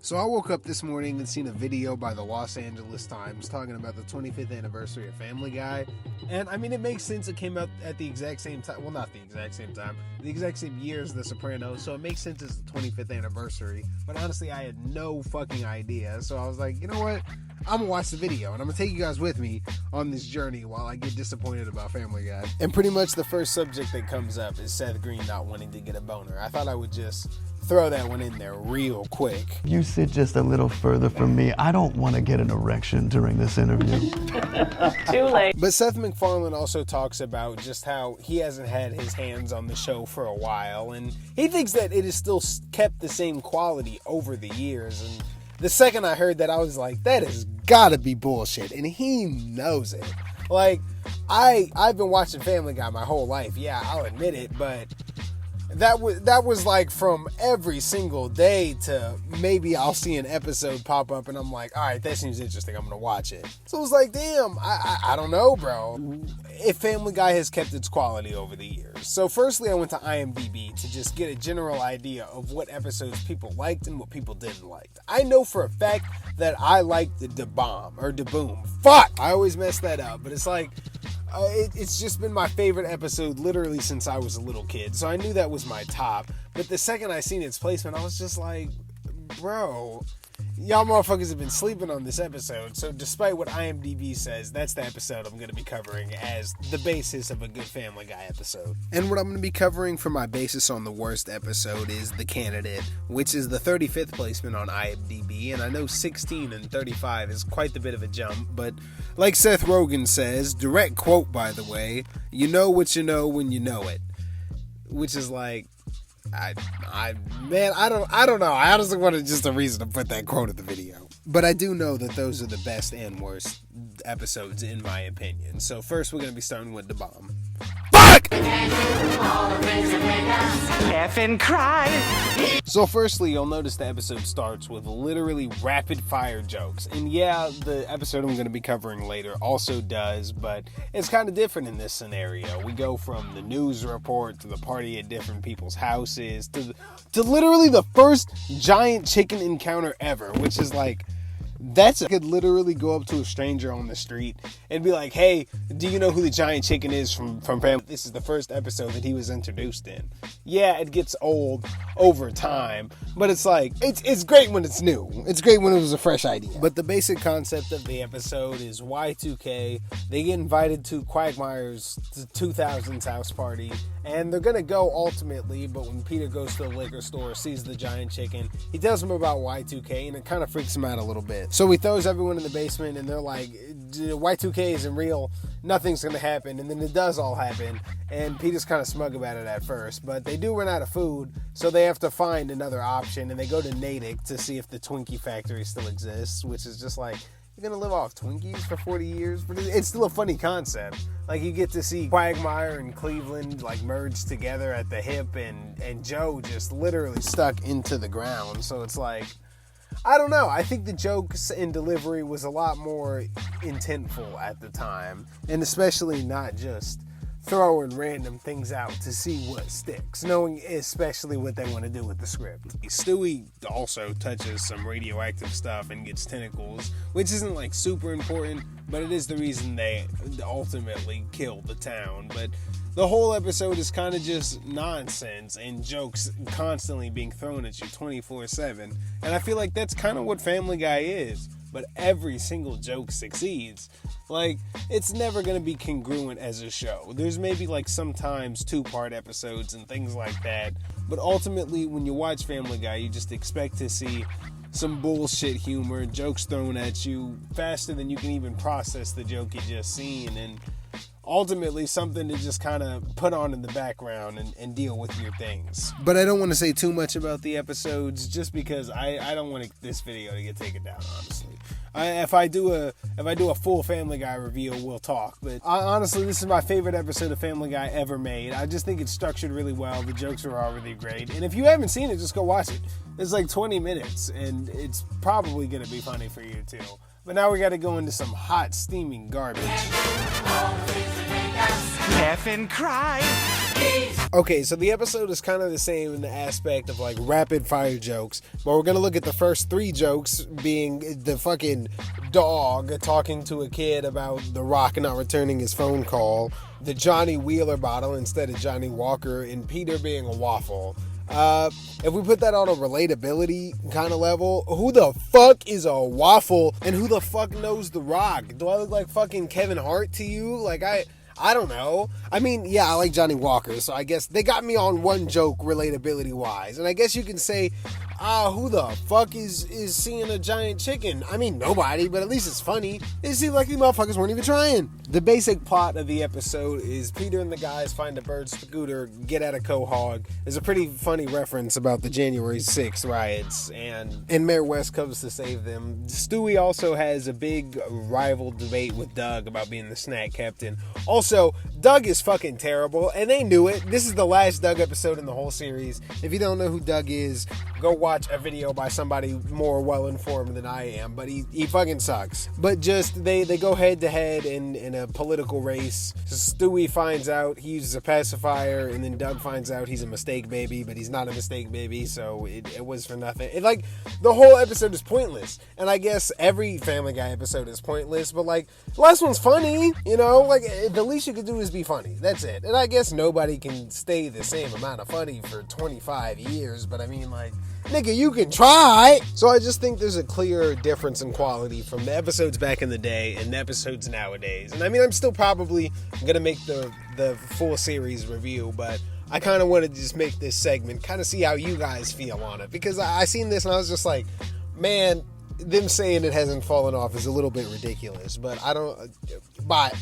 So I woke up this morning and seen a video by the Los Angeles Times talking about the 25th anniversary of Family Guy. And I mean, it makes sense. It came out at the exact same time. Well, not the exact same time. The exact same year as The Sopranos. So it makes sense it's the 25th anniversary. But honestly, I had no fucking idea. So I was like, you know what? I'm going to watch the video. And I'm going to take you guys with me on this journey while I get disappointed about Family Guy. And pretty much the first subject that comes up is Seth Green not wanting to get a boner. I thought I would just throw that one in there real quick. You sit just a little further from me. I don't want to get an erection during this interview. Too late. But Seth MacFarlane also talks about just how he hasn't had his hands on the show for a while, and he thinks that it has still kept the same quality over the years. And the second I heard that, I was like, that has gotta be bullshit, and he knows it. Like, I've been watching Family Guy my whole life, yeah, I'll admit it, but that was like from every single day to maybe I'll see an episode pop up and I'm like, all right, that seems interesting, I'm gonna watch it. So it was like, damn, I don't know, bro, if Family Guy has kept its quality over the years. So firstly, I went to IMDb to just get a general idea of what episodes people liked and what people didn't like. I know for a fact that I liked the Da-Bomb, or Da-Boom. Fuck! I always mess that up, but it's like, it's just been my favorite episode literally since I was a little kid. So I knew that was my top. But the second I seen its placement, I was just like, bro, y'all motherfuckers have been sleeping on this episode. So despite what IMDb says, that's the episode I'm going to be covering as the basis of a good Family Guy episode. And what I'm going to be covering for my basis on the worst episode is The Candidate, which is the 35th placement on IMDb. And I know 16 and 35 is quite the bit of a jump, but like Seth Rogen says, direct quote by the way, you know what you know when you know it. Which is like, I don't know. I honestly wanted just a reason to put that quote in the video. But I do know that those are the best and worst episodes in my opinion. So first we're going to be starting with Da-Bomb. Fuck! F and cry. So firstly, you'll notice the episode starts with literally rapid fire jokes. And yeah, the episode I'm going to be covering later also does, but it's kind of different in this scenario. We go from the news report to the party at different people's houses to literally the first giant chicken encounter ever, which is like, I could literally go up to a stranger on the street and be like, hey, do you know who the giant chicken is from Family? This is the first episode that he was introduced in. Yeah, it gets old over time, but it's like, it's great when it's new. It's great when it was a fresh idea. But the basic concept of the episode is Y2K. They get invited to Quagmire's 2000s house party, and they're going to go ultimately, but when Peter goes to the liquor store, sees the giant chicken, he tells him about Y2K, and it kind of freaks him out a little bit. So he throws everyone in the basement and they're like, Y2K isn't real, nothing's gonna happen, and then it does all happen, and Peter's kind of smug about it at first, but they do run out of food, so they have to find another option, and they go to Natick to see if the Twinkie factory still exists, which is just like, you're gonna live off Twinkies for 40 years? But it's still a funny concept. Like, you get to see Quagmire and Cleveland like merge together at the hip, and Joe just literally stuck into the ground, so it's like, I don't know. I think the jokes and delivery was a lot more intentful at the time. And especially not just throwing random things out to see what sticks. Knowing especially what they want to do with the script. Stewie also touches some radioactive stuff and gets tentacles, which isn't like super important, but it is the reason they ultimately kill the town. But the whole episode is kind of just nonsense and jokes constantly being thrown at you 24/7. And I feel like that's kind of what Family Guy is. But every single joke succeeds. Like, it's never going to be congruent as a show. There's maybe like sometimes 2-part episodes and things like that. But ultimately, when you watch Family Guy, you just expect to see some bullshit humor, jokes thrown at you faster than you can even process the joke you just seen. And ultimately something to just kind of put on in the background and deal with your things. But I don't want to say too much about the episodes just because I don't want this video to get taken down, honestly. If I do a full Family Guy review, we'll talk. But honestly, this is my favorite episode of Family Guy ever made. I just think it's structured really well. The jokes are all really great. And if you haven't seen it, just go watch it. It's like 20 minutes, and it's probably going to be funny for you too. But now we got to go into some hot, steaming garbage. laugh and cry. Okay, so the episode is kind of the same in the aspect of like rapid fire jokes, but we're gonna look at the first 3 jokes being the fucking dog talking to a kid about The Rock not returning his phone call, the Johnny Wheeler bottle instead of Johnny Walker, and Peter being a waffle. If we put that on a relatability kind of level, who the fuck is a waffle and who the fuck knows The Rock? Do I look like fucking Kevin Hart to you? Like, I don't know. I mean, yeah, I like Johnny Walker, so I guess they got me on one joke relatability wise. And I guess you can say, who the fuck is seeing a giant chicken? I mean, nobody, but at least it's funny. It seems like these motherfuckers weren't even trying. The basic plot of the episode is Peter and the guys find a bird scooter, get at a quahog. There's a pretty funny reference about the January 6th riots, and Mayor West comes to save them. Stewie also has a big rival debate with Doug about being the snack captain. Also, Doug is fucking terrible, and they knew it. This is the last Doug episode in the whole series. If you don't know who Doug is, go watch a video by somebody more well-informed than I am, but he fucking sucks. But just, they go head-to-head in a political race. Stewie finds out he uses a pacifier, and then Doug finds out he's a mistake baby, but he's not a mistake baby, so it was for nothing. The whole episode is pointless, and I guess every Family Guy episode is pointless, but, like, the last one's funny, you know? Like, the least you can do is be funny. That's it. And I guess nobody can stay the same amount of funny for 25 years, but I mean, like, nigga, you can try. So I just think there's a clear difference in quality from the episodes back in the day and the episodes nowadays. And I mean, I'm still probably gonna make the full series review, but I kind of wanted to just make this segment, kind of see how you guys feel on it, because I seen this and I was just like, man, them saying it hasn't fallen off is a little bit ridiculous, but I don't. Bye.